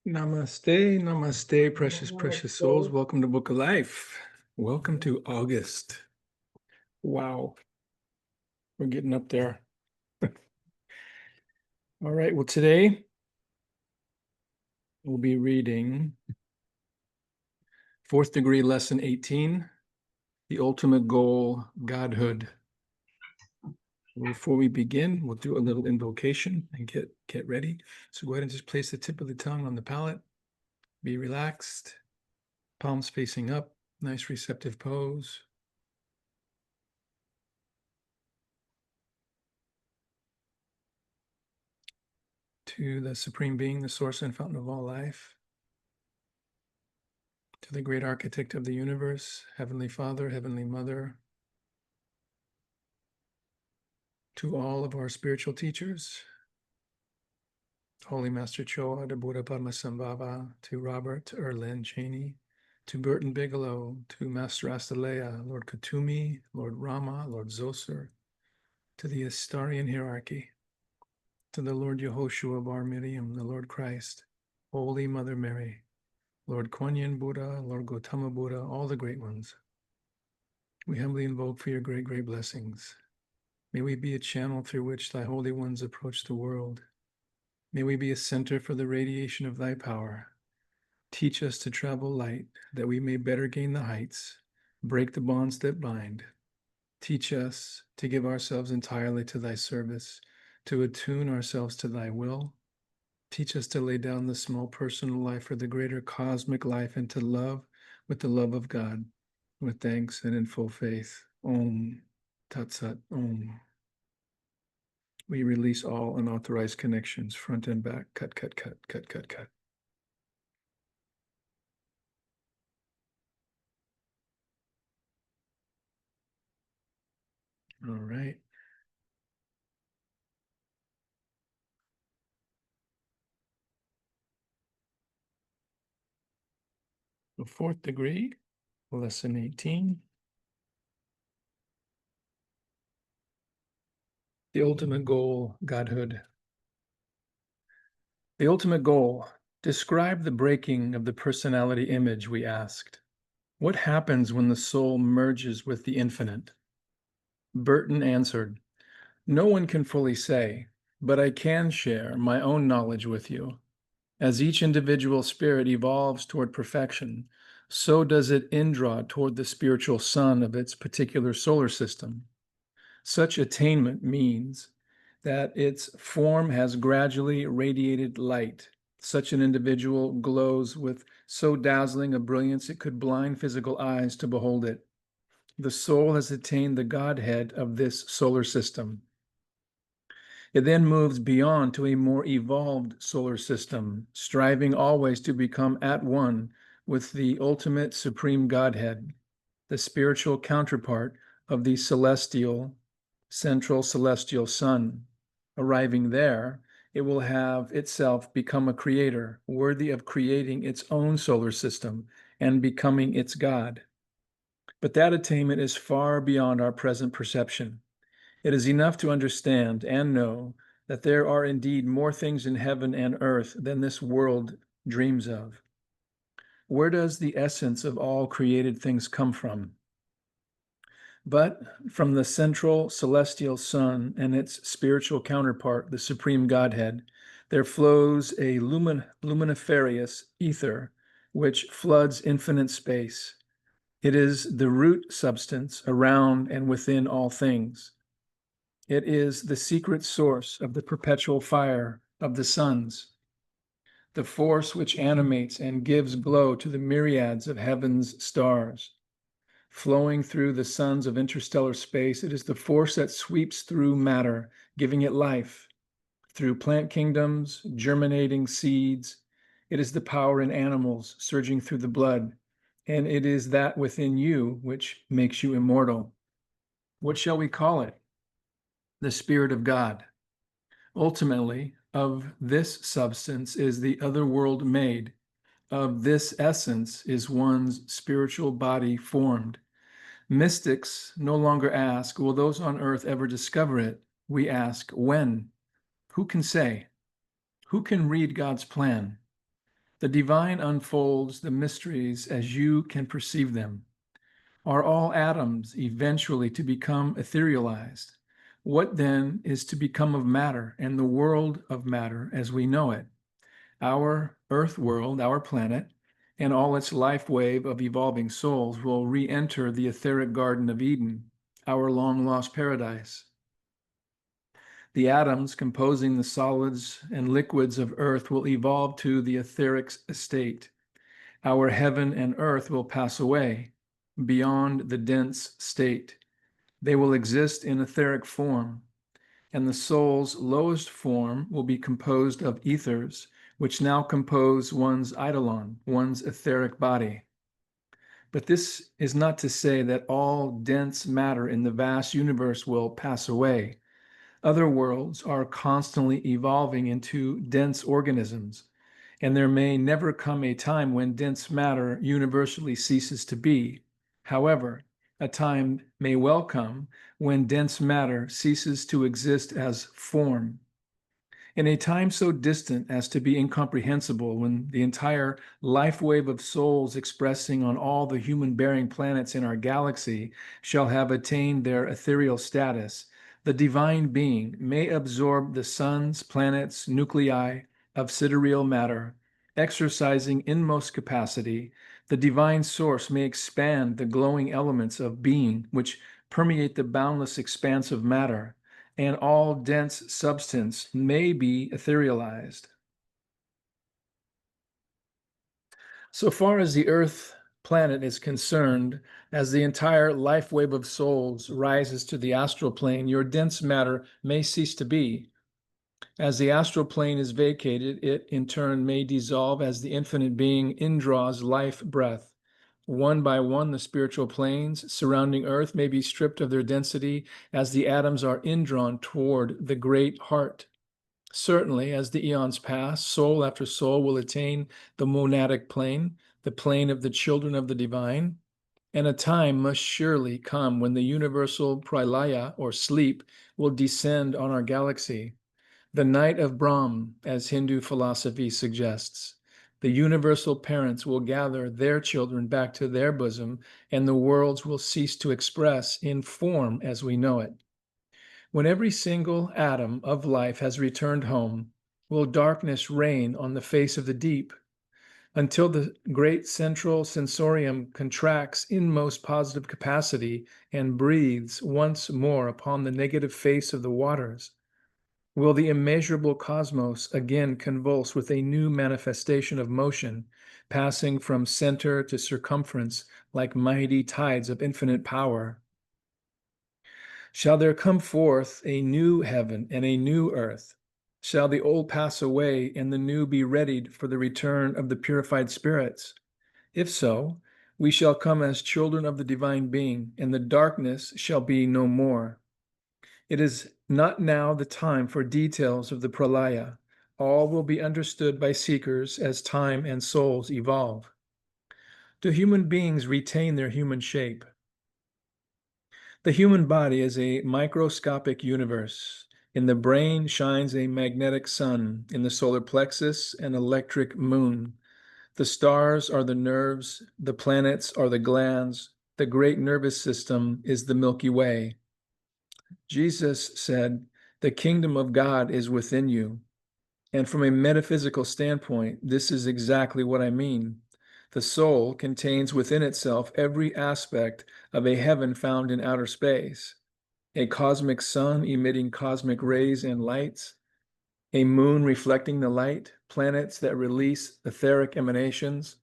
Namaste, namaste, precious, precious souls. Welcome to Book of Life. Welcome to August. Wow, we're getting up there. All right, well, today we'll be reading 4th degree lesson 18, the ultimate goal, Godhood. Before we begin, we'll do a little invocation and get ready. So go ahead and just place the tip of the tongue on the palate. Be relaxed, palms facing up, nice receptive pose. To the Supreme Being, the source and fountain of all life. To the great architect of the universe, Heavenly Father, Heavenly Mother. To all of our spiritual teachers, Holy Master Choa, to Buddha Padmasambhava, to Robert, to Earlyne Chaney, to Burton Bigelow, to Master Astara, Lord Kuthumi, Lord Rama, Lord Zoser, to the Astarian hierarchy, to the Lord Yehoshua Bar Miriam, the Lord Christ, Holy Mother Mary, Lord Kuan Yin Buddha, Lord Gautama Buddha, all the great ones. We humbly invoke for your great, great blessings. May we be a channel through which thy holy ones approach the world. May we be a center for the radiation of thy power. Teach us to travel light, that we may better gain the heights, break the bonds that bind. Teach us to give ourselves entirely to thy service, to attune ourselves to thy will. Teach us to lay down the small personal life for the greater cosmic life, and to love with the love of God, with thanks and in full faith. Om Tat Sat Om. We release all unauthorized connections, front and back. Cut, cut, cut, cut, cut, cut. All right. The 4th degree, lesson 18. The ultimate goal, Godhood. The ultimate goal. Describe the breaking of the personality image, we asked. What happens when the soul merges with the infinite? Burton answered, no one can fully say, but I can share my own knowledge with you. As each individual spirit evolves toward perfection, so does it indraw toward the spiritual sun of its particular solar system. Such attainment means that its form has gradually radiated light. Such an individual glows with so dazzling a brilliance it could blind physical eyes to behold it. The soul has attained the Godhead of this solar system. It then moves beyond to a more evolved solar system, striving always to become at one with the ultimate supreme Godhead, the spiritual counterpart of the celestial, central celestial sun. Arriving there, it will have itself become a creator, worthy of creating its own solar system and becoming its God. But that attainment is far beyond our present perception. It is enough to understand and know that there are indeed more things in heaven and earth than this world dreams of. Where does the essence of all created things come from? But from the central celestial sun and its spiritual counterpart, the supreme Godhead, there flows a luminiferous ether which floods infinite space. It is the root substance around and within all things. It is the secret source of the perpetual fire of the suns, the force which animates and gives glow to the myriads of heaven's stars. Flowing through the suns of interstellar space, it is the force that sweeps through matter, giving it life. Through plant kingdoms, germinating seeds, it is the power in animals surging through the blood, and it is that within you which makes you immortal. What shall we call it? The Spirit of God. Ultimately, of this substance is the other world made. Of this essence is one's spiritual body formed. Mystics no longer ask, will those on earth ever discover it? We ask, when? Who can say? Who can read God's plan? The divine unfolds the mysteries as you can perceive them. Are all atoms eventually to become etherealized? What then is to become of matter and the world of matter as we know it? Our earth world, our planet, and all its life wave of evolving souls will re-enter the etheric Garden of Eden, our long-lost paradise. The atoms composing the solids and liquids of earth will evolve to the etheric state. Our heaven and earth will pass away beyond the dense state. They will exist in etheric form, and the soul's lowest form will be composed of ethers, which now compose one's eidolon, one's etheric body. But this is not to say that all dense matter in the vast universe will pass away. Other worlds are constantly evolving into dense organisms, and there may never come a time when dense matter universally ceases to be. However, a time may well come when dense matter ceases to exist as form. In a time so distant as to be incomprehensible, when the entire life wave of souls expressing on all the human-bearing planets in our galaxy shall have attained their ethereal status, the divine being may absorb the suns, planets, nuclei of sidereal matter, exercising inmost capacity. The divine source may expand the glowing elements of being which permeate the boundless expanse of matter, and all dense substance may be etherealized. So far as the Earth planet is concerned, as the entire life wave of souls rises to the astral plane, your dense matter may cease to be. As the astral plane is vacated, it in turn may dissolve as the infinite being indraws life breath. One by one, the spiritual planes surrounding Earth may be stripped of their density as the atoms are indrawn toward the great heart. Certainly, as the eons pass, soul after soul will attain the monadic plane, the plane of the children of the divine, and a time must surely come when the universal pralaya, or sleep, will descend on our galaxy. The night of Brahm, as Hindu philosophy suggests. The universal parents will gather their children back to their bosom, and the worlds will cease to express in form as we know it. When every single atom of life has returned home, will darkness reign on the face of the deep, until the great central sensorium contracts inmost positive capacity and breathes once more upon the negative face of the waters. Will the immeasurable cosmos again convulse with a new manifestation of motion, passing from center to circumference like mighty tides of infinite power? Shall there come forth a new heaven and a new earth? Shall the old pass away and the new be readied for the return of the purified spirits? If so, we shall come as children of the divine being, and the darkness shall be no more. It is not now the time for details of the pralaya. All will be understood by seekers as time and souls evolve. Do human beings retain their human shape? The human body is a microscopic universe. In the brain shines a magnetic sun, in the solar plexus an electric moon. The stars are the nerves, the planets are the glands, the great nervous system is the Milky Way. Jesus said, "The kingdom of God is within you." And from a metaphysical standpoint, this is exactly what I mean. The soul contains within itself every aspect of a heaven found in outer space: a cosmic sun emitting cosmic rays and lights, a moon reflecting the light, planets that release etheric emanations.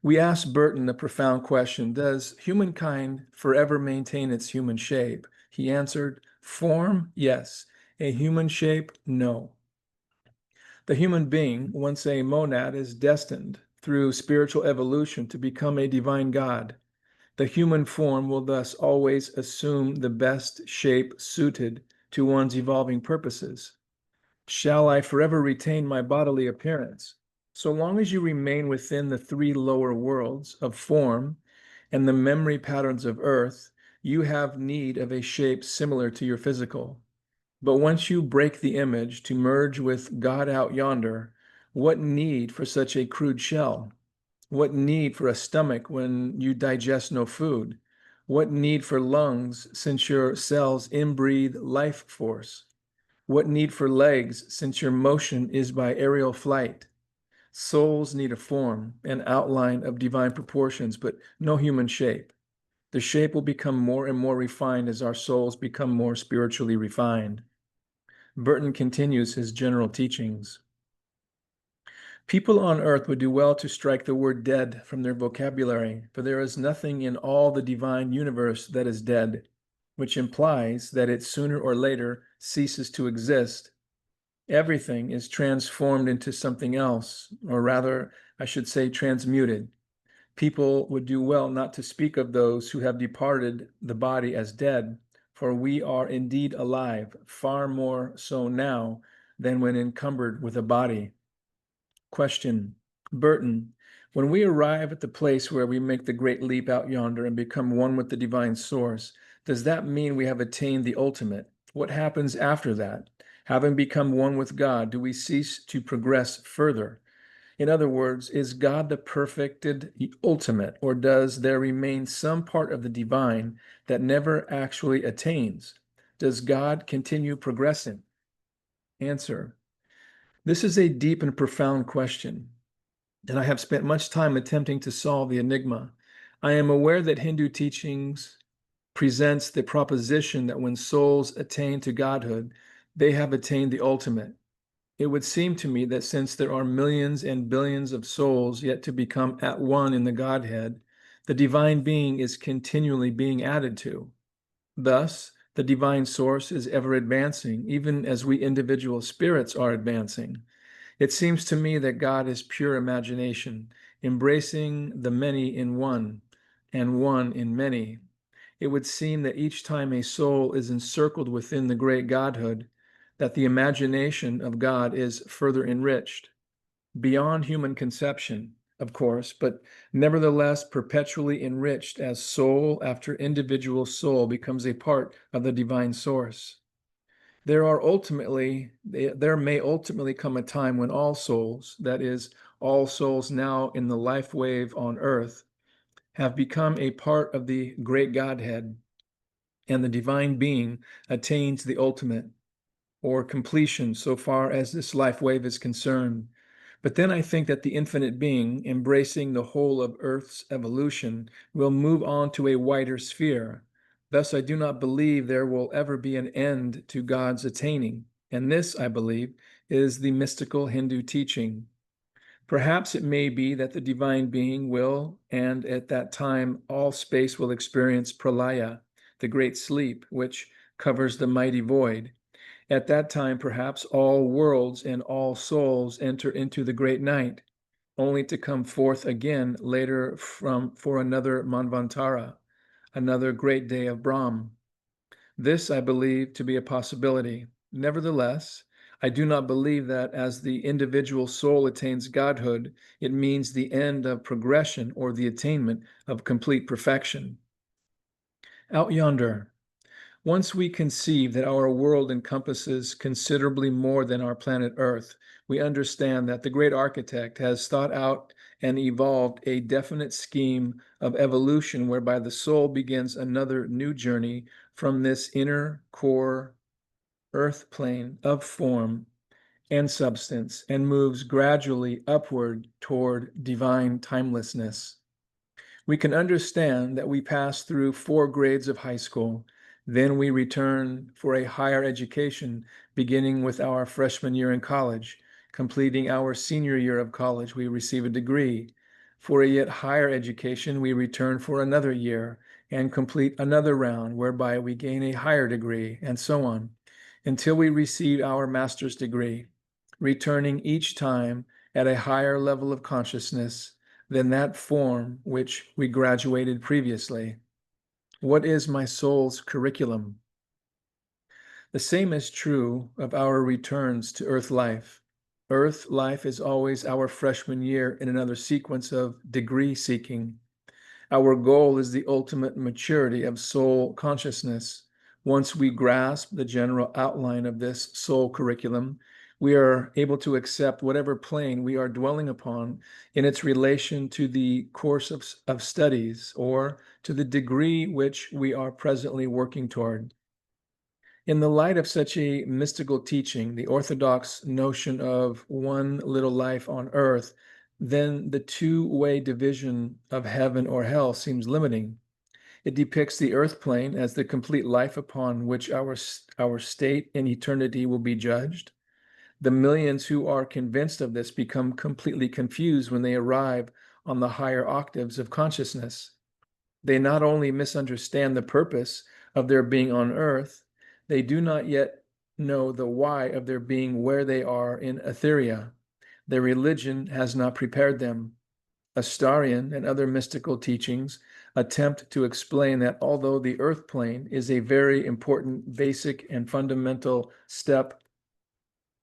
We asked Burton the profound question, does humankind forever maintain its human shape? He answered, form, yes. A human shape, no. The human being, once a monad, is destined through spiritual evolution to become a divine God. The human form will thus always assume the best shape suited to one's evolving purposes. Shall I forever retain my bodily appearance? So long as you remain within the three lower worlds of form and the memory patterns of earth, you have need of a shape similar to your physical. But once you break the image to merge with God out yonder, What need for such a crude shell? What need for a stomach when you digest no food? What need for lungs since your cells inbreathe life force? What need for legs since your motion is by aerial flight? Souls need a form, an outline of divine proportions, but no human shape. The shape will become more and more refined as our souls become more spiritually refined. Burton continues his general teachings. People on earth would do well to strike the word dead from their vocabulary, for there is nothing in all the divine universe that is dead, which implies that it sooner or later ceases to exist. Everything is transformed into something else, or rather, I should say, transmuted. People would do well not to speak of those who have departed the body as dead, for we are indeed alive, far more so now than when encumbered with a body. Question. Burton, when we arrive at the place where we make the great leap out yonder and become one with the divine source, does that mean we have attained the ultimate? What happens after that? Having become one with God, do we cease to progress further? In other words, is God the perfected ultimate, or does there remain some part of the divine that never actually attains? Does God continue progressing? Answer. This is a deep and profound question, and I have spent much time attempting to solve the enigma. I am aware that Hindu teachings presents the proposition that when souls attain to Godhood, they have attained the ultimate. It would seem to me that since there are millions and billions of souls yet to become at one in the Godhead, the divine being is continually being added to. Thus, the divine source is ever advancing, even as we individual spirits are advancing. It seems to me that God is pure imagination, embracing the many in one, and one in many. It would seem that each time a soul is encircled within the great Godhood, that the imagination of God is further enriched, beyond human conception, of course, but nevertheless perpetually enriched as soul after individual soul becomes a part of the divine source. There may ultimately come a time when all souls, that is, all souls now in the life wave on earth, have become a part of the great Godhead, and the divine being attains the ultimate, or completion so far as this life wave is concerned. But then I think that the infinite being, embracing the whole of Earth's evolution, will move on to a wider sphere. Thus, I do not believe there will ever be an end to God's attaining. And this, I believe, is the mystical Hindu teaching. Perhaps it may be that the divine being will, and at that time, all space will experience pralaya, the great sleep, which covers the mighty void. At that time, perhaps all worlds and all souls enter into the great night, only to come forth again later for another Manvantara, another great day of Brahm. This I believe to be a possibility. Nevertheless, I do not believe that as the individual soul attains Godhood, it means the end of progression or the attainment of complete perfection. Out yonder, once we conceive that our world encompasses considerably more than our planet Earth, we understand that the great architect has thought out and evolved a definite scheme of evolution whereby the soul begins another new journey from this inner core earth plane of form and substance and moves gradually upward toward divine timelessness. We can understand that we pass through 4 grades of high school. Then we return for a higher education, beginning with our freshman year in college. Completing our senior year of college, we receive a degree. For a yet higher education, we return for another year and complete another round, whereby we gain a higher degree, and so on, until we receive our master's degree, returning each time at a higher level of consciousness than that form which we graduated previously. What is my soul's curriculum? The same is true of our returns to earth life. Earth life is always our freshman year in another sequence of degree seeking. Our goal is the ultimate maturity of soul consciousness. Once we grasp the general outline of this soul curriculum, We are able to accept whatever plane we are dwelling upon in its relation to the course of studies or to the degree which we are presently working toward. In the light of such a mystical teaching, the orthodox notion of one little life on earth, then the two-way division of heaven or hell seems limiting. It depicts the earth plane as the complete life upon which our state in eternity will be judged. The millions who are convinced of this become completely confused when they arrive on the higher octaves of consciousness. They not only misunderstand the purpose of their being on earth, they do not yet know the why of their being where they are in Etheria. Their religion has not prepared them. Astarian and other mystical teachings attempt to explain that although the earth plane is a very important, basic, and fundamental step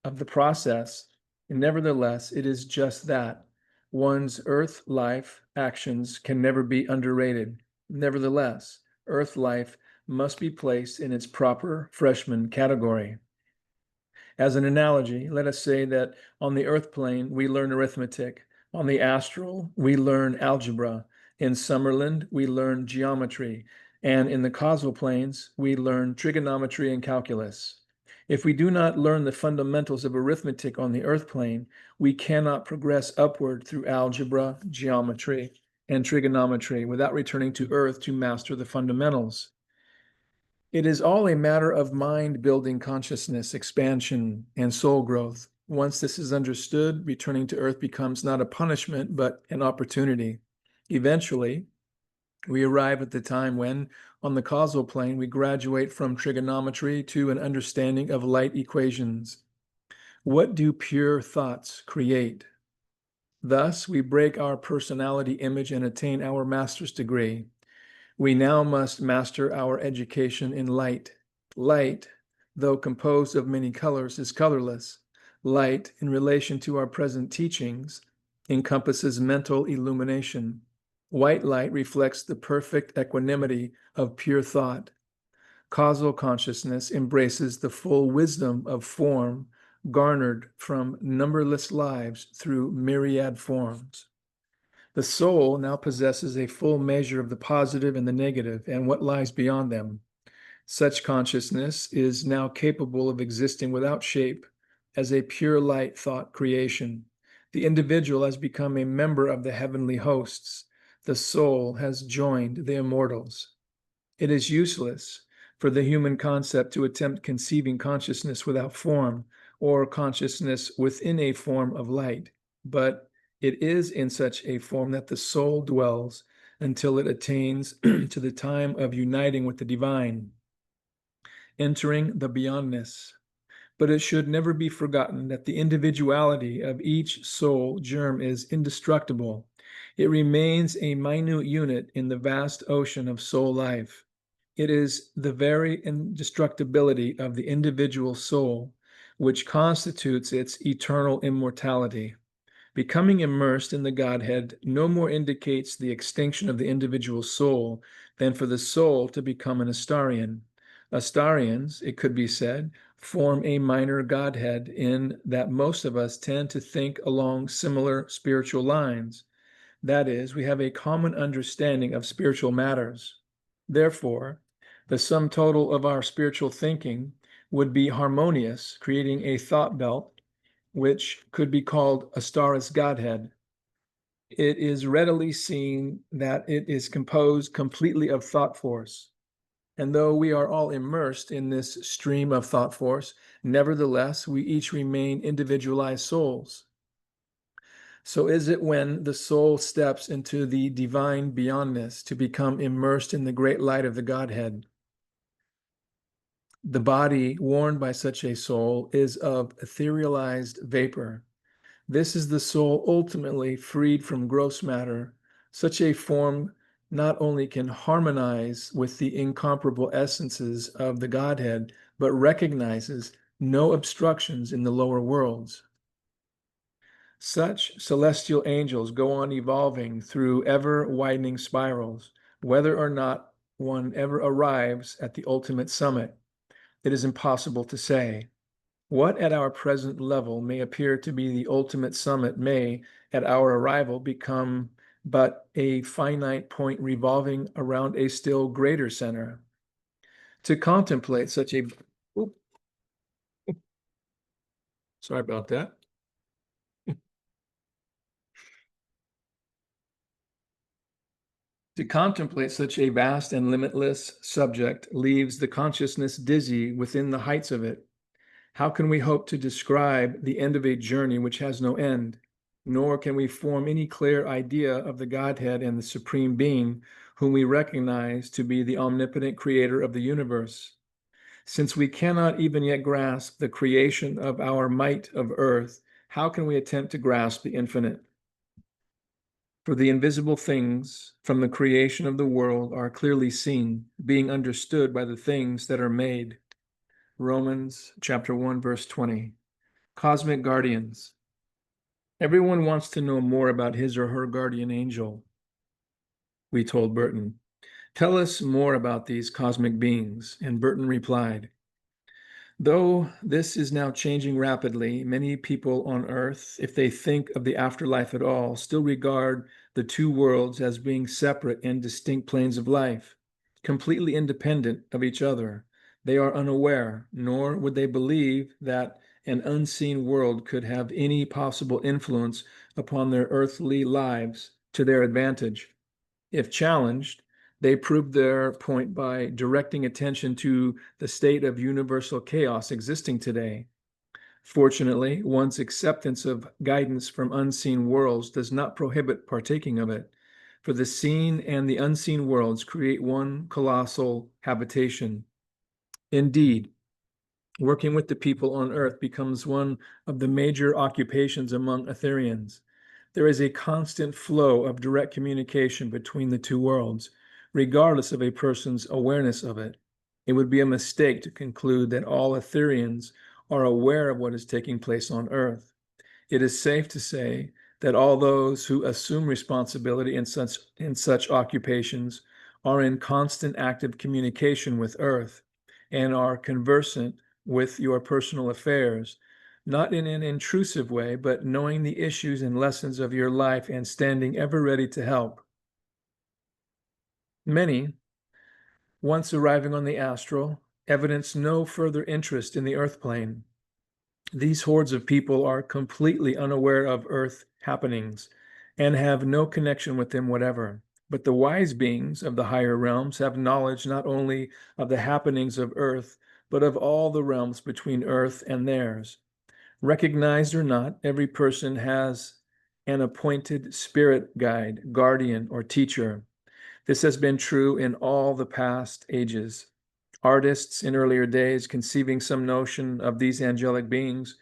of the process, nevertheless, it is just that. One's earth life actions can never be underrated. Nevertheless, earth life must be placed in its proper freshman category. As an analogy, let us say that on the earth plane, we learn arithmetic. On the astral, we learn algebra. In Summerland, we learn geometry. And in the causal planes, we learn trigonometry and calculus. If we do not learn the fundamentals of arithmetic on the earth plane, we cannot progress upward through algebra, geometry, and trigonometry without returning to earth to master the fundamentals. It is all a matter of mind-building consciousness, expansion, and soul growth. Once this is understood, returning to earth becomes not a punishment, but an opportunity. Eventually, we arrive at the time when, on the causal plane, we graduate from trigonometry to an understanding of light equations. What do pure thoughts create? Thus, we break our personality image and attain our master's degree. We now must master our education in light. Light, though composed of many colors, is colorless. Light, in relation to our present teachings, encompasses mental illumination. White light reflects the perfect equanimity of pure thought. Causal consciousness embraces the full wisdom of form garnered from numberless lives through myriad forms. The soul now possesses a full measure of the positive and the negative and what lies beyond them. Such consciousness is now capable of existing without shape as a pure light thought creation. The individual has become a member of the heavenly hosts. The soul has joined the immortals. It is useless for the human concept to attempt conceiving consciousness without form or consciousness within a form of light, but it is in such a form that the soul dwells until it attains to the time of uniting with the divine, entering the beyondness. But it should never be forgotten that the individuality of each soul germ is indestructible. It remains a minute unit in the vast ocean of soul life. It is the very indestructibility of the individual soul which constitutes its eternal immortality. Becoming immersed in the Godhead no more indicates the extinction of the individual soul than for the soul to become an Astarian. Astarians, it could be said, form a minor Godhead in that most of us tend to think along similar spiritual lines. That is, we have a common understanding of spiritual matters. Therefore, the sum total of our spiritual thinking would be harmonious, creating a thought belt which could be called Astara's Godhead. It is readily seen that it is composed completely of thought force. And though we are all immersed in this stream of thought force, nevertheless, we each remain individualized souls. So is it when the soul steps into the divine beyondness to become immersed in the great light of the Godhead. The body worn by such a soul is of etherealized vapor. This is the soul ultimately freed from gross matter. Such a form not only can harmonize with the incomparable essences of the Godhead, but recognizes no obstructions in the lower worlds. Such celestial angels go on evolving through ever-widening spirals, whether or not one ever arrives at the ultimate summit. It is impossible to say. What at our present level may appear to be the ultimate summit may, at our arrival, become but a finite point revolving around a still greater center. To contemplate such a, oop, sorry about that. To contemplate such a vast and limitless subject leaves the consciousness dizzy within the heights of it. How can we hope to describe the end of a journey which has no end? Nor can we form any clear idea of the Godhead and the Supreme Being, whom we recognize to be the omnipotent creator of the universe. Since we cannot even yet grasp the creation of our mite of earth, how can we attempt to grasp the infinite? For the invisible things from the creation of the world are clearly seen, being understood by the things that are made. Romans chapter 1, verse 20. Cosmic guardians. Everyone wants to know more about his or her guardian angel, we told Burton. Tell us more about these cosmic beings. And Burton replied, though this is now changing rapidly, many people on Earth, if they think of the afterlife at all, still regard the two worlds as being separate and distinct planes of life, completely independent of each other. They are unaware, nor would they believe that an unseen world could have any possible influence upon their earthly lives to their advantage. If challenged, they proved their point by directing attention to the state of universal chaos existing today. Fortunately, one's acceptance of guidance from unseen worlds does not prohibit partaking of it, for the seen and the unseen worlds create one colossal habitation. Indeed, working with the people on Earth becomes one of the major occupations among Etherians. There is a constant flow of direct communication between the two worlds, regardless of a person's awareness of it. It would be a mistake to conclude that all Etherians are aware of what is taking place on Earth. It is safe to say that all those who assume responsibility in such occupations are in constant active communication with Earth and are conversant with your personal affairs, not in an intrusive way, but knowing the issues and lessons of your life and standing ever ready to help. Many, once arriving on the astral, evidence no further interest in the earth plane. These hordes of people are completely unaware of earth happenings and have no connection with them whatever. But the wise beings of the higher realms have knowledge not only of the happenings of earth, but of all the realms between earth and theirs. Recognized or not, every person has an appointed spirit guide, guardian, or teacher. This has been true in all the past ages. Artists in earlier days, conceiving some notion of these angelic beings,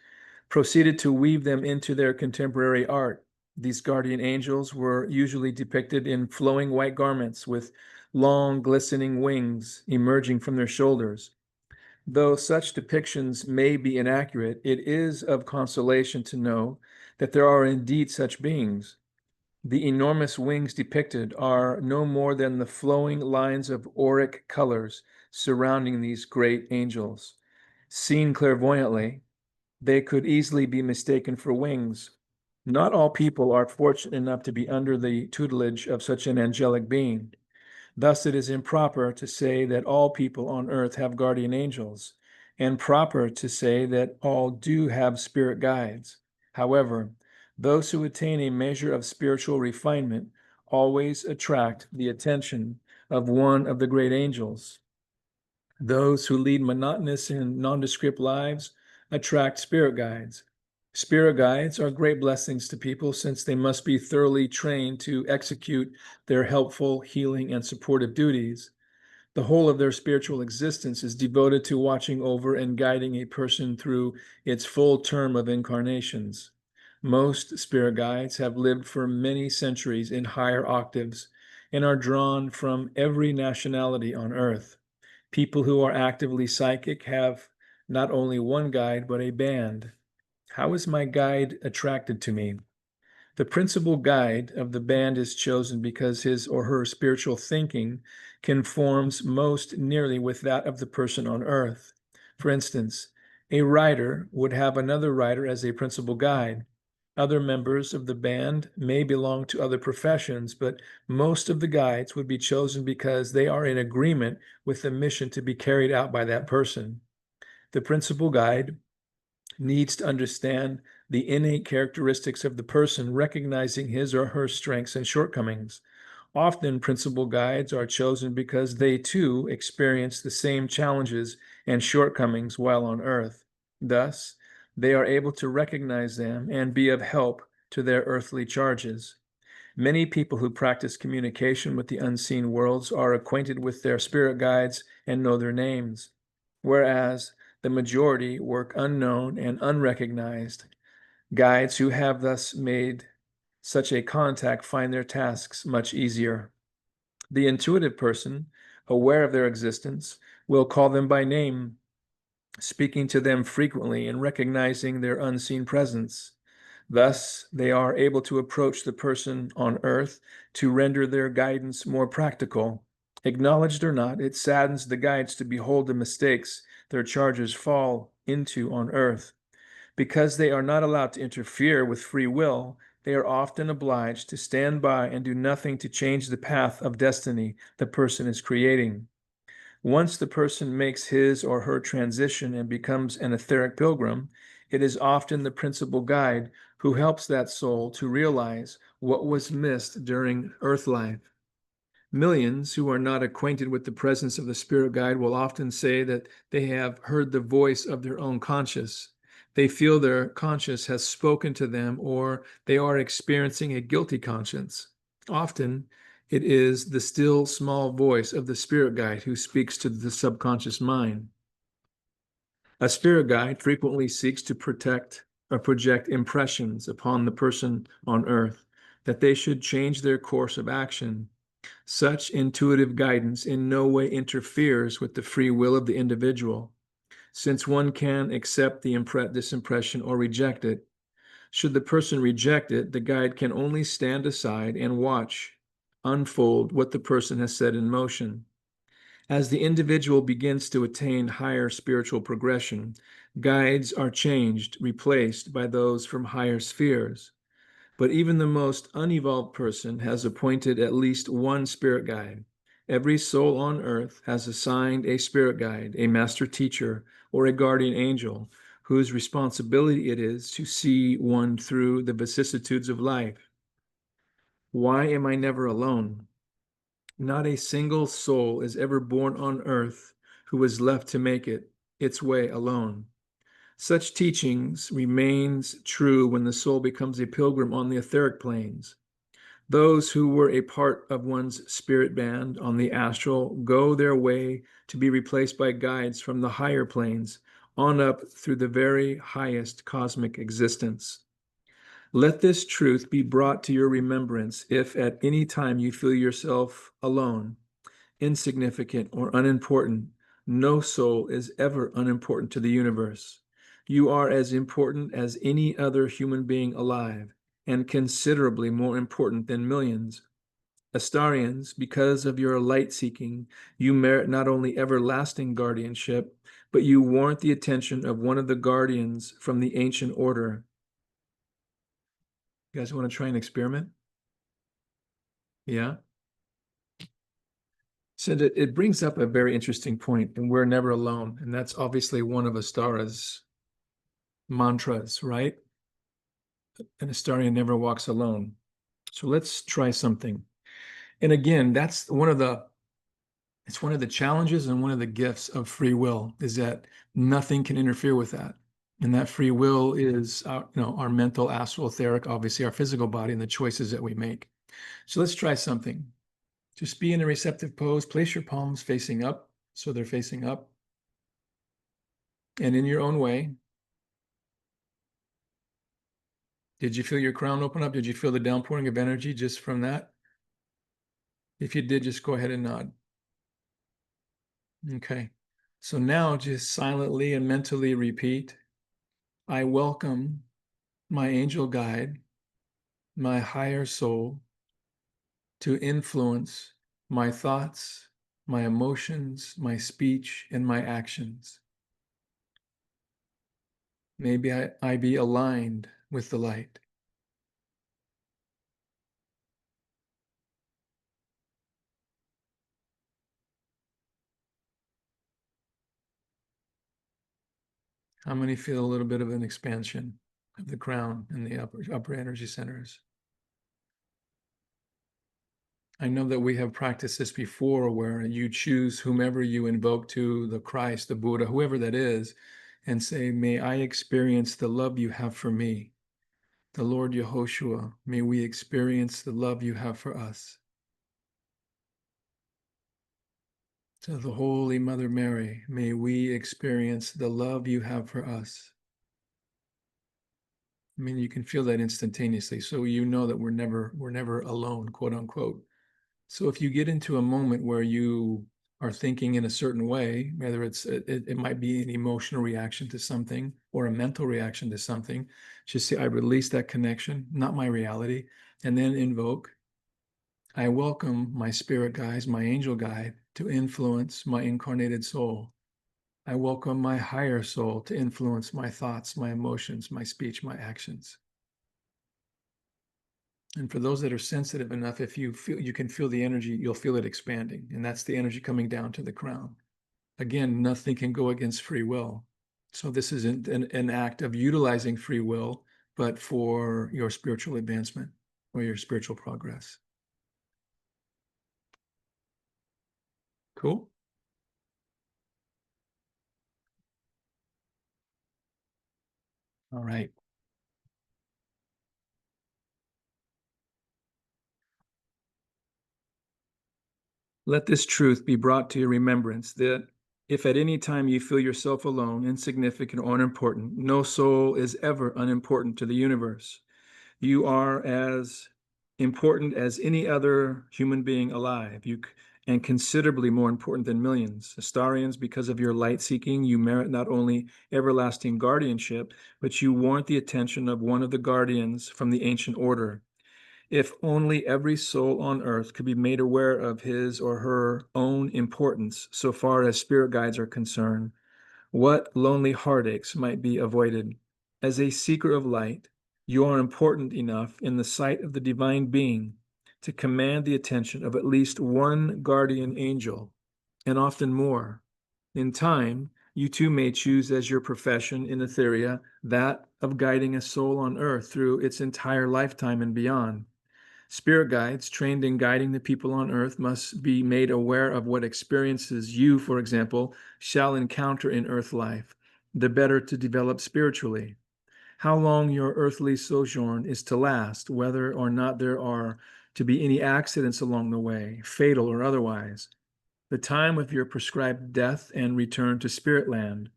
proceeded to weave them into their contemporary art. These guardian angels were usually depicted in flowing white garments with long, glistening wings emerging from their shoulders. Though such depictions may be inaccurate, it is of consolation to know that there are indeed such beings. The enormous wings depicted are no more than the flowing lines of auric colors surrounding these great angels. Seen clairvoyantly, they could easily be mistaken for wings. Not all people are fortunate enough to be under the tutelage of such an angelic being. Thus, it is improper to say that all people on earth have guardian angels, and proper to say that all do have spirit guides. However, those who attain a measure of spiritual refinement always attract the attention of one of the great angels. Those who lead monotonous and nondescript lives attract spirit guides. Spirit guides are great blessings to people since they must be thoroughly trained to execute their helpful, healing, and supportive duties. The whole of their spiritual existence is devoted to watching over and guiding a person through its full term of incarnations. Most spirit guides have lived for many centuries in higher octaves and are drawn from every nationality on earth. People who are actively psychic have not only one guide, but a band. How is my guide attracted to me? The principal guide of the band is chosen because his or her spiritual thinking conforms most nearly with that of the person on earth. For instance, A writer would have another writer as a principal guide. Other members of the band may belong to other professions, but most of the guides would be chosen because they are in agreement with the mission to be carried out by that person. The principal guide needs to understand the innate characteristics of the person, recognizing his or her strengths and shortcomings. Often, principal guides are chosen because they too experience the same challenges and shortcomings while on Earth. Thus, they are able to recognize them and be of help to their earthly charges. Many people who practice communication with the unseen worlds are acquainted with their spirit guides and know their names, whereas the majority work unknown and unrecognized. Guides who have thus made such a contact find their tasks much easier. The intuitive person, aware of their existence, will call them by name, speaking to them frequently and recognizing their unseen presence. Thus, they are able to approach the person on earth to render their guidance more practical. Acknowledged or not, it saddens the guides to behold the mistakes their charges fall into on earth. Because they are not allowed to interfere with free will, they are often obliged to stand by and do nothing to change the path of destiny the person is creating. Once the person makes his or her transition and becomes an etheric pilgrim, it is often the principal guide who helps that soul to realize what was missed during earth life. Millions who are not acquainted with the presence of the spirit guide will often say that they have heard the voice of their own conscious. They feel their conscience has spoken to them, or they are experiencing a guilty conscience. Often, it is the still small voice of the spirit guide who speaks to the subconscious mind. A spirit guide frequently seeks to protect or project impressions upon the person on earth that they should change their course of action. Such intuitive guidance in no way interferes with the free will of the individual, since one can accept this impression or reject it. Should the person reject it, the guide can only stand aside and watch unfold what the person has set in motion. As the individual begins to attain higher spiritual progression, guides are changed, replaced by those from higher spheres. But even the most unevolved person has appointed at least one spirit guide. Every soul on earth has assigned a spirit guide, a master teacher, or a guardian angel, whose responsibility it is to see one through the vicissitudes of life. Why am I never alone? Not a single soul is ever born on earth who is left to make its way alone. Such teachings remains true when the soul becomes a pilgrim on the etheric planes. Those who were a part of one's spirit band on the astral go their way to be replaced by guides from the higher planes on up through the very highest cosmic existence. Let this truth be brought to your remembrance if at any time you feel yourself alone, insignificant, or unimportant. No soul is ever unimportant to the universe. You are as important as any other human being alive, and considerably more important than millions. Astarians, because of your light seeking, you merit not only everlasting guardianship, but you warrant the attention of one of the guardians from the ancient order. You guys want to try an experiment? Yeah. So it brings up a very interesting point, and we're never alone. And that's obviously one of Astara's mantras, right? An Astarian never walks alone. So let's try something. And again, that's it's one of the challenges and one of the gifts of free will is that nothing can interfere with that. And that free will is our mental, astral, etheric, obviously our physical body and the choices that we make. So let's try something. Just be in a receptive pose. Place your palms facing up, so they're facing up. And in your own way, did you feel your crown open up? Did you feel the downpouring of energy just from that? If you did, just go ahead and nod. Okay. So now just silently and mentally repeat, I welcome my angel guide, my higher soul, to influence my thoughts, my emotions, my speech, and my actions. Maybe I be aligned with the light. How many feel a little bit of an expansion of the crown and the upper energy centers? I know that we have practiced this before where you choose whomever you invoke to, the Christ, the Buddha, whoever that is, and say, may I experience the love you have for me. The Lord Yehoshua, may we experience the love you have for us. To the Holy Mother Mary, may we experience the love you have for us. I mean, you can feel that instantaneously, so you know that we're never alone, quote unquote. So if you get into a moment where you are thinking in a certain way, whether it might be an emotional reaction to something or a mental reaction to something, just say, I release that connection, not my reality, and then invoke, I welcome my spirit guides, my angel guide to influence my incarnated soul. I welcome my higher soul to influence my thoughts, my emotions, my speech, my actions. And for those that are sensitive enough, if you feel, you can feel the energy, you'll feel it expanding. And that's the energy coming down to the crown. Again, nothing can go against free will. So this isn't an act of utilizing free will, but for your spiritual advancement or your spiritual progress. Cool. All right. Let this truth be brought to your remembrance that if at any time you feel yourself alone, insignificant, or unimportant, no soul is ever unimportant to the universe. You are as important as any other human being alive, and considerably more important than millions. Astarians, because of your light seeking, you merit not only everlasting guardianship, but you warrant the attention of one of the guardians from the ancient order. If only every soul on earth could be made aware of his or her own importance so far as spirit guides are concerned, what lonely heartaches might be avoided. As a seeker of light, you are important enough in the sight of the divine being to command the attention of at least one guardian angel, and often more. In time, you too may choose as your profession in Etheria that of guiding a soul on earth through its entire lifetime and beyond. Spirit guides trained in guiding the people on earth must be made aware of what experiences you, for example, shall encounter in earth life, the better to develop spiritually. How long your earthly sojourn is to last, whether or not there are to be any accidents along the way, fatal or otherwise, the time of your prescribed death and return to spirit land.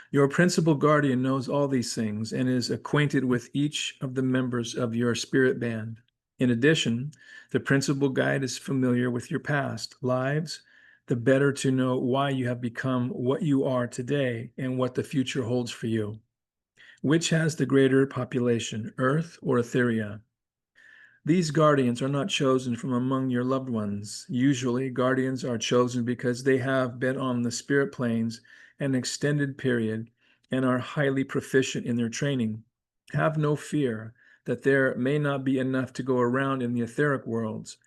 Your principal guardian knows all these things and is acquainted with each of the members of your spirit band. In addition, the principal guide is familiar with your past lives, the better to know why you have become what you are today and what the future holds for you. Which has the greater population, Earth or Etheria? These guardians are not chosen from among your loved ones. Usually, guardians are chosen because they have been on the spirit planes an extended period and are highly proficient in their training. Have no fear that there may not be enough to go around in the etheric worlds.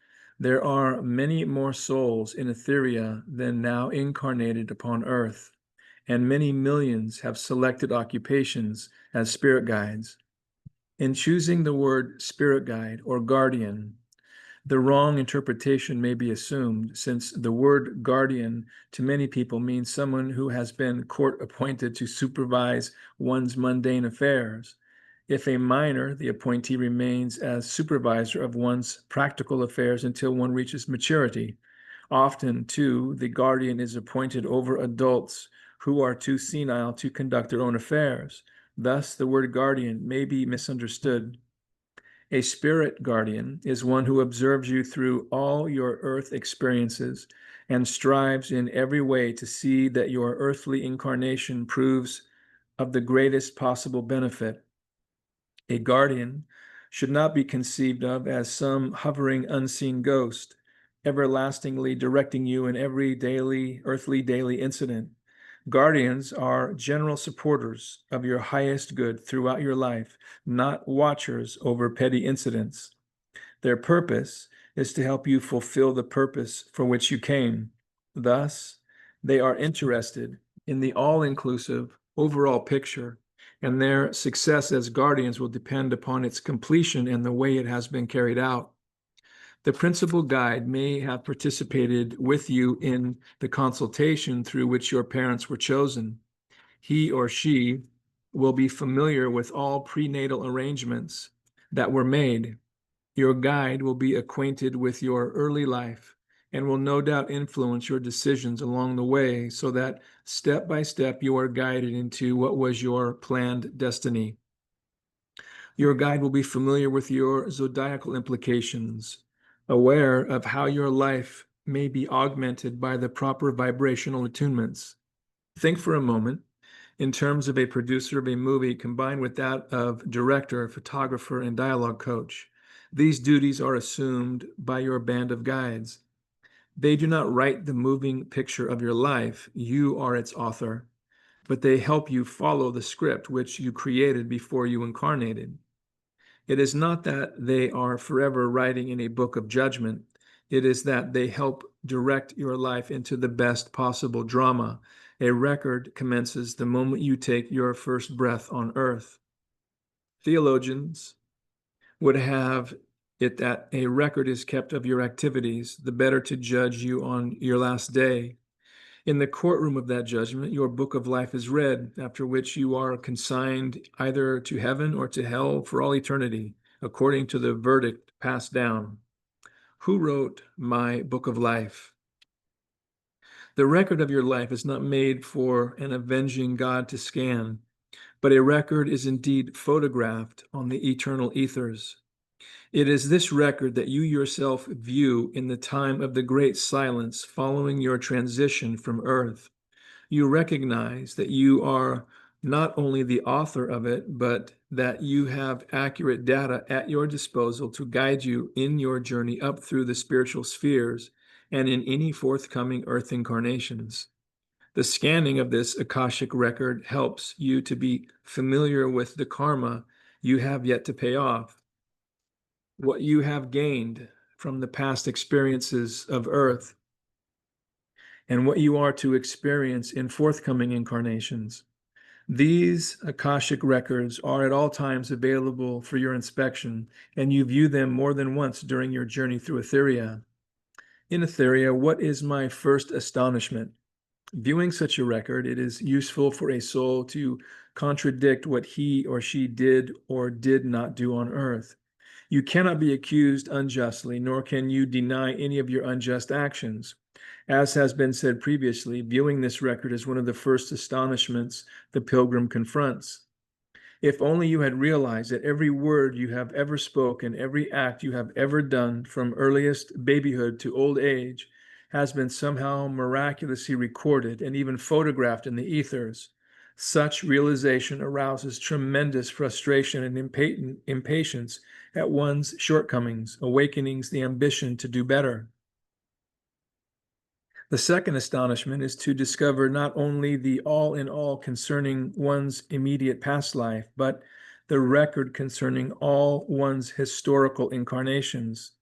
There are many more souls in Etheria than now incarnated upon Earth, and many millions have selected occupations as spirit guides. In choosing the word spirit guide or guardian, the wrong interpretation may be assumed, since the word guardian to many people means someone who has been court appointed to supervise one's mundane affairs. If a minor, the appointee remains as supervisor of one's practical affairs until one reaches maturity. Often, too, the guardian is appointed over adults who are too senile to conduct their own affairs. Thus, the word guardian may be misunderstood. A spirit guardian is one who observes you through all your earth experiences and strives in every way to see that your earthly incarnation proves of the greatest possible benefit. A guardian should not be conceived of as some hovering unseen ghost, everlastingly directing you in every earthly daily incident, Guardians are general supporters of your highest good throughout your life, not watchers over petty incidents. Their purpose is to help you fulfill the purpose for which you came. Thus, they are interested in the all-inclusive overall picture, and their success as guardians will depend upon its completion and the way it has been carried out. The principal guide may have participated with you in the consultation through which your parents were chosen. He or she will be familiar with all prenatal arrangements that were made. Your guide will be acquainted with your early life and will no doubt influence your decisions along the way so that step by step you are guided into what was your planned destiny. Your guide will be familiar with your zodiacal implications, aware of how your life may be augmented by the proper vibrational attunements. Think for a moment in terms of a producer of a movie combined with that of director, photographer, and dialogue coach. These duties are assumed by your band of guides. They do not write the moving picture of your life. You are its author, but they help you follow the script which you created before you incarnated. It is not that they are forever writing in a book of judgment. It is that they help direct your life into the best possible drama. A record commences the moment you take your first breath on earth. Theologians would have it that a record is kept of your activities, the better to judge you on your last day. In the courtroom of that judgment, your book of life is read, after which you are consigned either to heaven or to hell for all eternity, according to the verdict passed down. Who wrote my book of life? The record of your life is not made for an avenging God to scan, but a record is indeed photographed on the eternal ethers. It is this record that you yourself view in the time of the great silence following your transition from earth. You recognize that you are not only the author of it, but that you have accurate data at your disposal to guide you in your journey up through the spiritual spheres and in any forthcoming earth incarnations. The scanning of this Akashic record helps you to be familiar with the karma you have yet to pay off, what you have gained from the past experiences of earth, and what you are to experience in forthcoming incarnations. These Akashic records are at all times available for your inspection, and you view them more than once during your journey through Etheria. In Etheria, what is my first astonishment? Viewing such a record, it is useful for a soul to contradict what he or she did or did not do on earth. You cannot be accused unjustly, nor can you deny any of your unjust actions. As has been said previously, viewing this record is one of the first astonishments the pilgrim confronts. If only you had realized that every word you have ever spoken, every act you have ever done from earliest babyhood to old age has been somehow miraculously recorded and even photographed in the ethers. Such realization arouses tremendous frustration and impatience at one's shortcomings, awakening the ambition to do better. The second astonishment is to discover not only the all in all concerning one's immediate past life, but the record concerning all one's historical incarnations.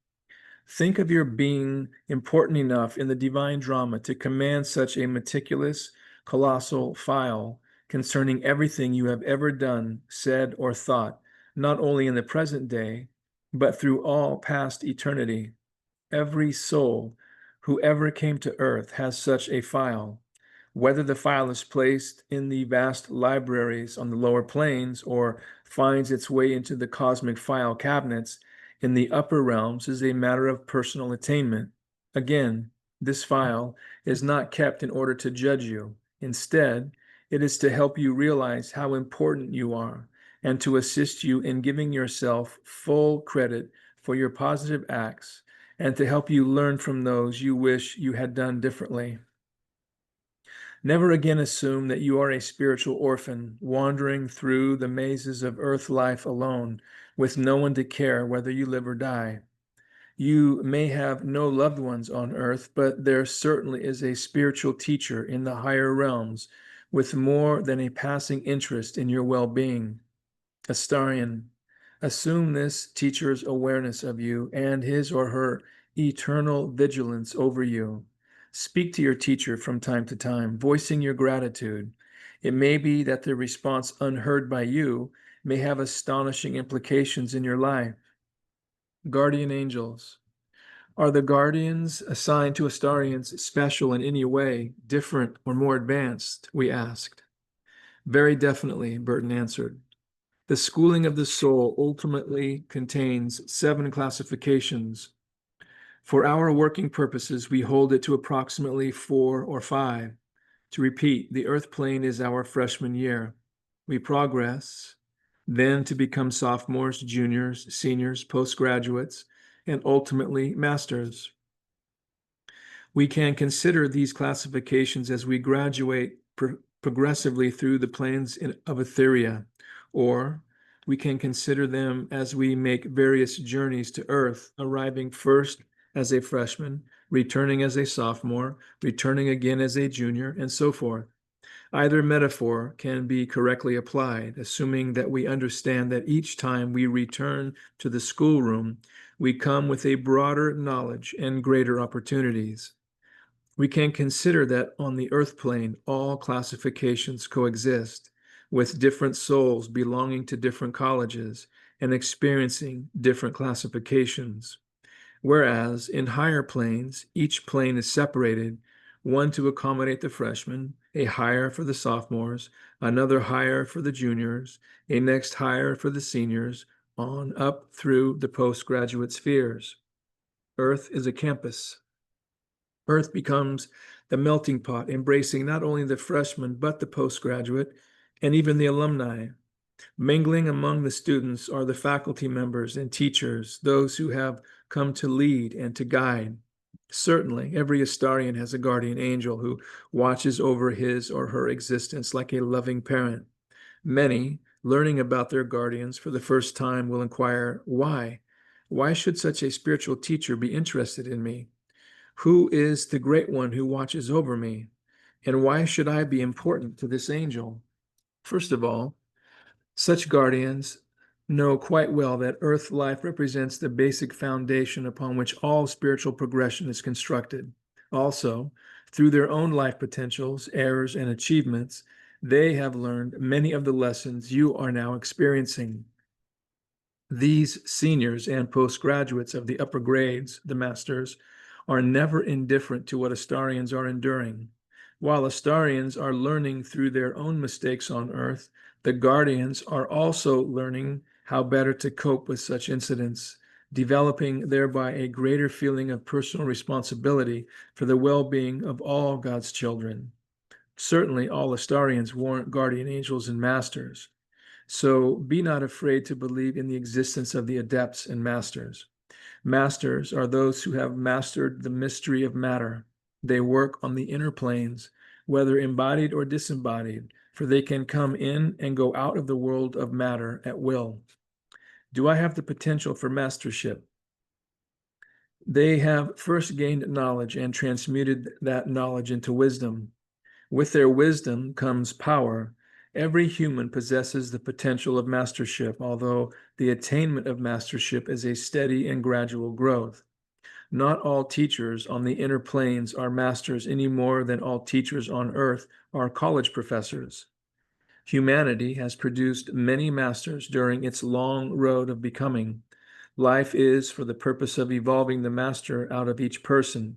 Think of your being important enough in the divine drama to command such a meticulous, colossal file concerning everything you have ever done, said, or thought, not only in the present day, but through all past eternity. Every soul who ever came to earth has such a file. Whether the file is placed in the vast libraries on the lower planes or finds its way into the cosmic file cabinets in the upper realms is a matter of personal attainment. Again, this file is not kept in order to judge you. Instead, it is to help you realize how important you are and to assist you in giving yourself full credit for your positive acts and to help you learn from those you wish you had done differently. Never again assume that you are a spiritual orphan, wandering through the mazes of earth life alone, with no one to care whether you live or die. You may have no loved ones on earth, but there certainly is a spiritual teacher in the higher realms with more than a passing interest in your well-being. Astarian, assume this teacher's awareness of you and his or her eternal vigilance over you. Speak to your teacher from time to time, voicing your gratitude. It may be that the response unheard by you may have astonishing implications in your life. Guardian angels. Are the guardians assigned to Astarians special in any way, different or more advanced? We asked. Very definitely, Burton answered. The schooling of the soul ultimately contains 7 classifications. For our working purposes, we hold it to approximately 4 or 5. To repeat, the earth plane is our freshman year. We progress, then to become sophomores, juniors, seniors, postgraduates, and ultimately masters. We can consider these classifications as we graduate progressively through the planes of Etheria, or we can consider them as we make various journeys to Earth, arriving first as a freshman, returning as a sophomore, returning again as a junior, and so forth. Either metaphor can be correctly applied, assuming that we understand that each time we return to the schoolroom, we come with a broader knowledge and greater opportunities. We can consider that on the earth plane, all classifications coexist, with different souls belonging to different colleges and experiencing different classifications. Whereas in higher planes, each plane is separated, one to accommodate the freshmen, a higher for the sophomores, another higher for the juniors, a next higher for the seniors, on up through the postgraduate spheres. Earth is a campus. Earth becomes the melting pot, embracing not only the freshman, but the postgraduate and even the alumni. Mingling among the students are the faculty members and teachers, those who have come to lead and to guide. Certainly, every Astarian has a guardian angel who watches over his or her existence like a loving parent. Many, learning about their guardians for the first time, will inquire, why? Why should such a spiritual teacher be interested in me? Who is the great one who watches over me? And why should I be important to this angel? First of all, such guardians know quite well that earth life represents the basic foundation upon which all spiritual progression is constructed. Also, through their own life potentials, errors, and achievements, they have learned many of the lessons you are now experiencing. These seniors and postgraduates of the upper grades, the masters, are never indifferent to what Astarians are enduring. While Astarians are learning through their own mistakes on earth, the guardians are also learning how better to cope with such incidents, developing thereby a greater feeling of personal responsibility for the well-being of all God's children. Certainly, all Astarians warrant guardian angels and masters. So be not afraid to believe in the existence of the adepts and masters. Masters are those who have mastered the mystery of matter. They work on the inner planes, whether embodied or disembodied, for they can come in and go out of the world of matter at will. Do I have the potential for mastership? They have first gained knowledge and transmuted that knowledge into wisdom. With their wisdom comes power. Every human possesses the potential of mastership, although the attainment of mastership is a steady and gradual growth. Not all teachers on the inner planes are masters any more than all teachers on earth are college professors. Humanity has produced many masters during its long road of becoming. Life is for the purpose of evolving the master out of each person.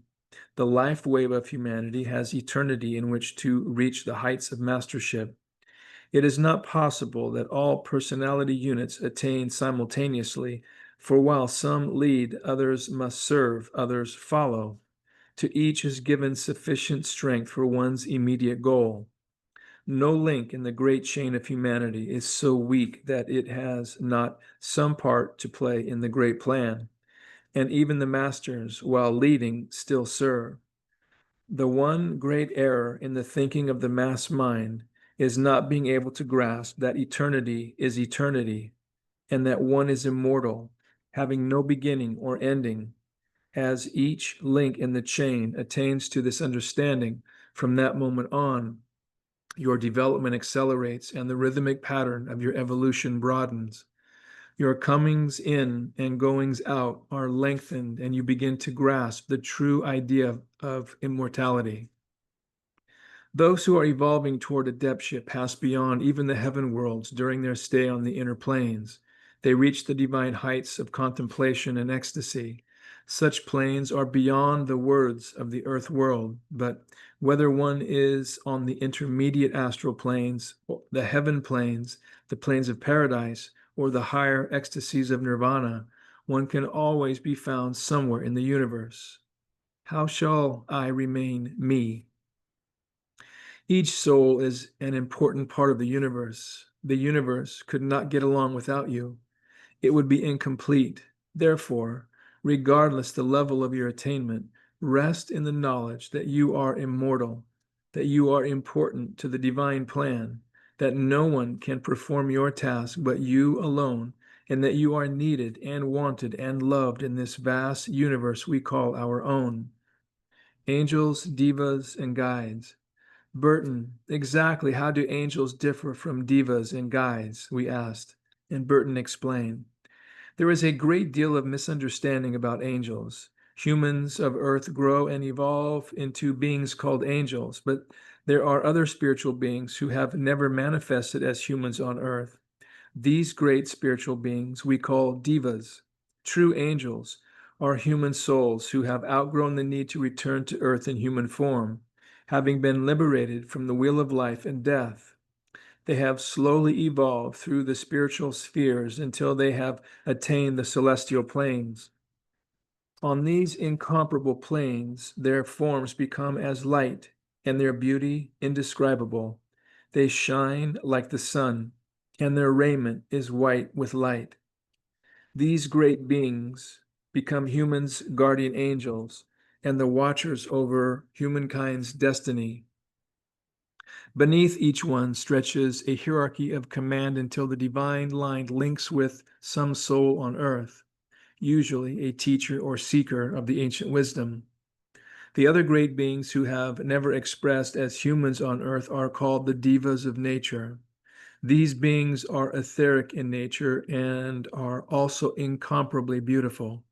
The life wave of humanity has eternity in which to reach the heights of mastership. It is not possible that all personality units attain simultaneously, for while some lead, others must serve, others follow. To each is given sufficient strength for one's immediate goal. No link in the great chain of humanity is so weak that it has not some part to play in the great plan, and even the masters, while leading, still serve. The one great error in the thinking of the mass mind is not being able to grasp that eternity is eternity, and that one is immortal, having no beginning or ending. As each link in the chain attains to this understanding, from that moment on, Your development accelerates and the rhythmic pattern of your evolution broadens. Your comings in and goings out are lengthened, and you begin to grasp the true idea of immortality. Those who are evolving toward adeptship pass beyond even the heaven worlds during their stay on the inner planes. They reach the divine heights of contemplation and ecstasy. Such planes are beyond the words of the earth world, but whether one is on the intermediate astral planes, the heaven planes, the planes of paradise, or the higher ecstasies of nirvana, one can always be found somewhere in the universe. How shall I remain me? Each soul is an important part of the universe. The universe could not get along without you. It would be incomplete. Therefore, regardless the level of your attainment, rest in the knowledge that you are immortal, that you are important to the divine plan, that no one can perform your task but you alone, and that you are needed and wanted and loved in this vast universe we call our own. Angels, divas, and guides. Burton, exactly how do angels differ from divas and guides? We asked, and Burton explained. There is a great deal of misunderstanding about angels. Humans of earth grow and evolve into beings called angels, but there are other spiritual beings who have never manifested as humans on earth. These great spiritual beings we call divas. True angels are human souls who have outgrown the need to return to earth in human form, having been liberated from the wheel of life and death. They have slowly evolved through the spiritual spheres until they have attained the celestial planes. On these incomparable planes, their forms become as light and their beauty indescribable. They shine like the sun, and their raiment is white with light. These great beings become humans' guardian angels and the watchers over humankind's destiny. Beneath each one stretches a hierarchy of command until the divine line links with some soul on earth, usually a teacher or seeker of the ancient wisdom. The other great beings who have never expressed as humans on earth are called the divas of nature. These beings are etheric in nature and are also incomparably beautiful.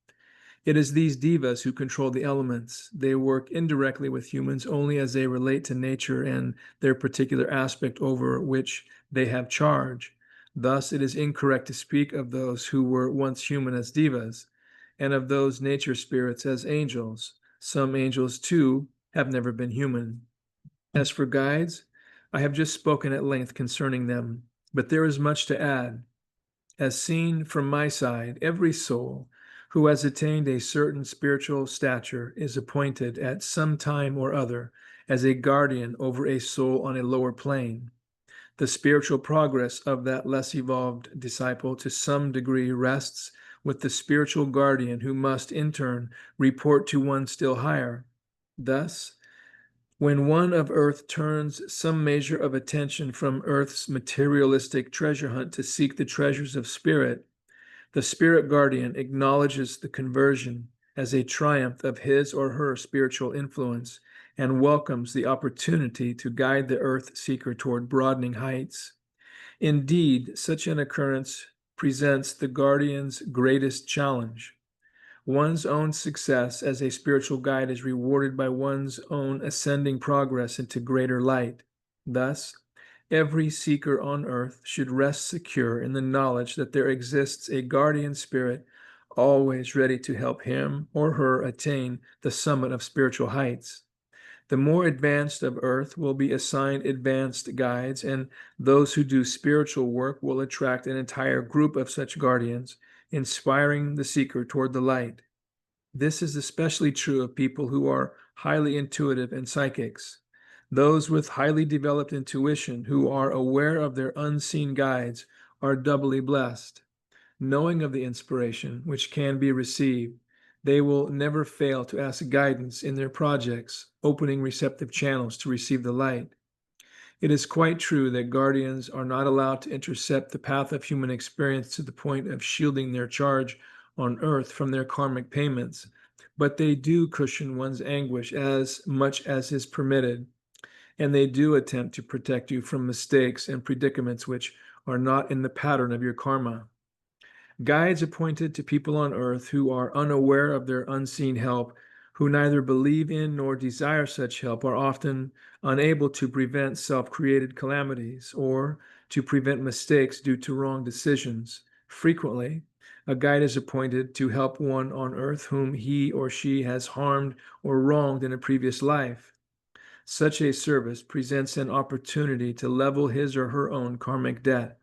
It is these divas who control the elements. They work indirectly with humans only as they relate to nature and their particular aspect over which they have charge. Thus, it is incorrect to speak of those who were once human as divas, and of those nature spirits as angels. Some angels, too, have never been human. As for guides, I have just spoken at length concerning them, but there is much to add. As seen from my side, every soul who has attained a certain spiritual stature is appointed at some time or other as a guardian over a soul on a lower plane. The spiritual progress of that less evolved disciple to some degree rests with the spiritual guardian who must in turn report to one still higher. Thus, when one of earth turns some measure of attention from earth's materialistic treasure hunt to seek the treasures of spirit, the spirit guardian acknowledges the conversion as a triumph of his or her spiritual influence and welcomes the opportunity to guide the earth seeker toward broadening heights. Indeed, such an occurrence presents the guardian's greatest challenge. One's own success as a spiritual guide is rewarded by one's own ascending progress into greater light. Thus, every seeker on earth should rest secure in the knowledge that there exists a guardian spirit always ready to help him or her attain the summit of spiritual heights. The more advanced of earth will be assigned advanced guides, and those who do spiritual work will attract an entire group of such guardians, inspiring the seeker toward the light. This is especially true of people who are highly intuitive and psychics. Those with highly developed intuition who are aware of their unseen guides are doubly blessed. Knowing of the inspiration which can be received, they will never fail to ask guidance in their projects, opening receptive channels to receive the light. It is quite true that guardians are not allowed to intercept the path of human experience to the point of shielding their charge on earth from their karmic payments, but they do cushion one's anguish as much as is permitted. and they do attempt to protect you from mistakes and predicaments which are not in the pattern of your karma. Guides appointed to people on earth who are unaware of their unseen help, who neither believe in nor desire such help, are often unable to prevent self-created calamities or to prevent mistakes due to wrong decisions. Frequently, a guide is appointed to help one on earth whom he or she has harmed or wronged in a previous life. Such a service presents an opportunity to level his or her own karmic debt.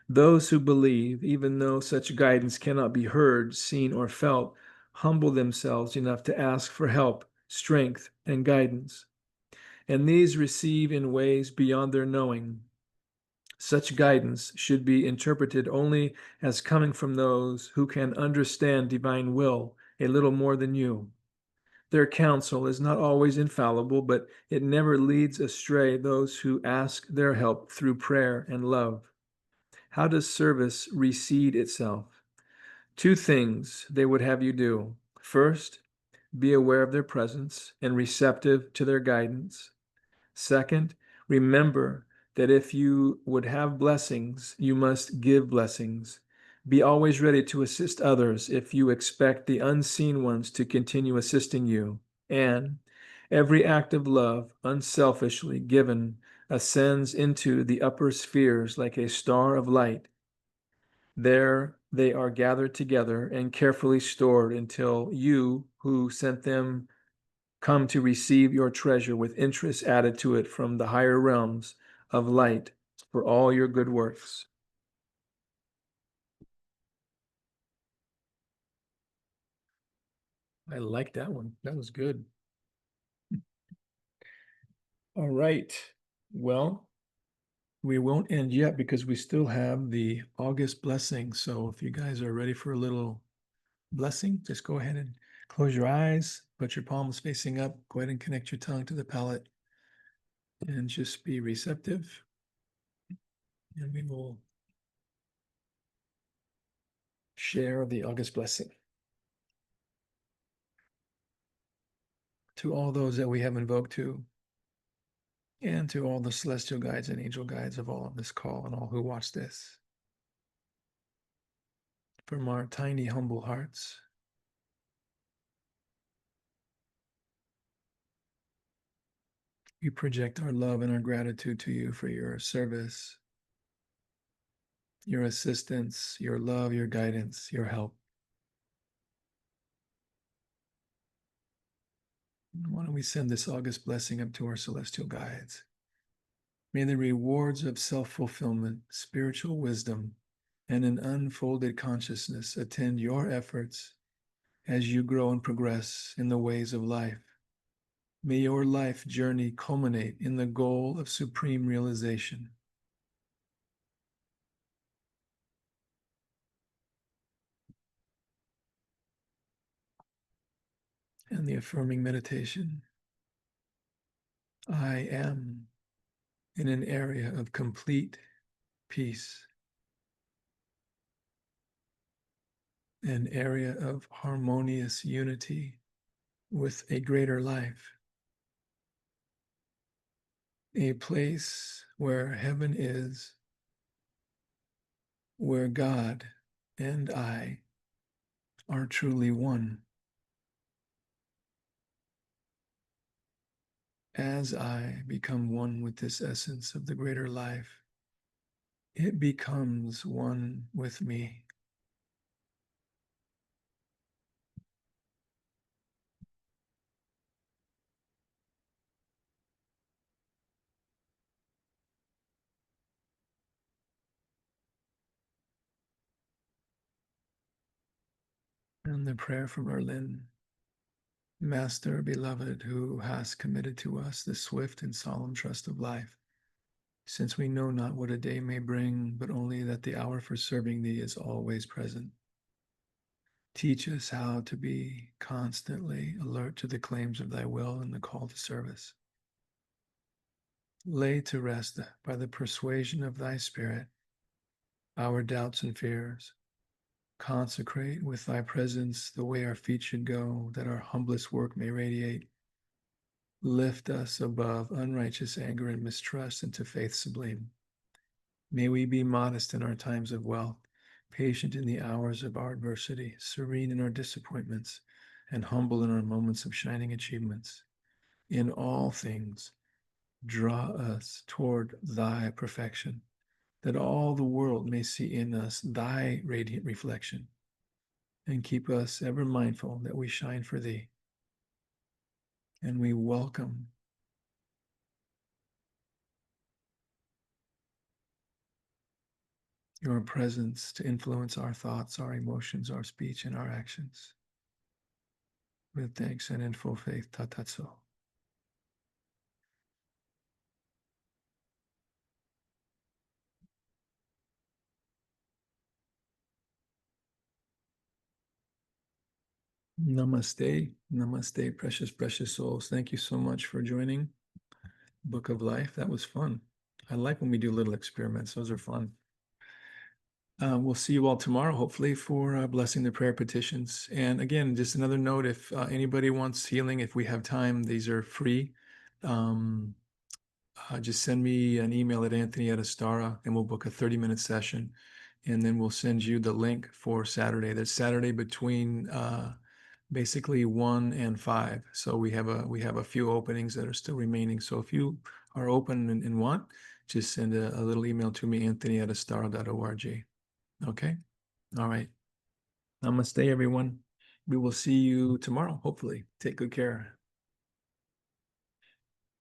Those who believe, even though such guidance cannot be heard, seen, or felt, humble themselves enough to ask for help, strength, and guidance. And these receive in ways beyond their knowing. Such guidance should be interpreted only as coming from those who can understand divine will a little more than you. Their counsel is not always infallible, but it never leads astray those who ask their help through prayer and love. How does service reseed itself? Two things they would have you do. First, be aware of their presence and receptive to their guidance. Second, remember that if you would have blessings, you must give blessings. Be always ready to assist others if you expect the unseen ones to continue assisting you. And every act of love, unselfishly given, ascends into the upper spheres like a star of light. There they are gathered together and carefully stored until you, who sent them, come to receive your treasure with interest added to it from the higher realms of light for all your good works. I like that one. That was good. All right. Well, we won't end yet because we still have the August blessing. So if you guys are ready for a little blessing, just go ahead and close your eyes, put your palms facing up, go ahead and connect your tongue to the palate, and just be receptive. And we will share the August blessing. To all those that we have invoked to, and to all the celestial guides and angel guides of all of this call and all who watch this. From our tiny, humble hearts, we project our love and our gratitude to you for your service, your assistance, your love, your guidance, your help. Why don't we send this August blessing up to our celestial guides? May the rewards of self-fulfillment, spiritual wisdom, and an unfolded consciousness attend your efforts as you grow and progress in the ways of life. May your life journey culminate in the goal of supreme realization. And the affirming meditation. I am in an area of complete peace, an area of harmonious unity with a greater life, a place where heaven is, where God and I are truly one. As I become one with this essence of the greater life, it becomes one with me. And the prayer from Earlyne. Master, beloved, who has committed to us the swift and solemn trust of life, since we know not what a day may bring, but only that the hour for serving thee is always present. Teach us how to be constantly alert to the claims of thy will and the call to service. Lay to rest by the persuasion of thy Spirit our doubts and fears. Consecrate with thy presence the way our feet should go, that our humblest work may radiate. Lift us above unrighteous anger and mistrust into faith sublime. May we be modest in our times of wealth, patient in the hours of our adversity, serene in our disappointments, and humble in our moments of shining achievements. In all things, draw us toward thy perfection, that all the world may see in us thy radiant reflection, and keep us ever mindful that we shine for thee. And we welcome your presence to influence our thoughts, our emotions, our speech, and our actions. With thanks and in full faith, tatatso. Namaste, namaste, precious, precious souls. Thank you so much for joining Book of Life. That was fun. I like when we do little experiments. Those are fun. We'll see you all tomorrow, hopefully, for blessing the prayer petitions. And again, just another note, if anybody wants healing, if we have time, these are free. Just send me an email at Anthony@Astara, and we'll book a 30-minute session. And then we'll send you the link for Saturday. That's Saturday between basically 1 and 5. So we have a few openings that are still remaining. So if you are open and want, just send a little email to me, Anthony@Astara.org. Okay. All right. Namaste, everyone. We will see you tomorrow, hopefully. Take good care.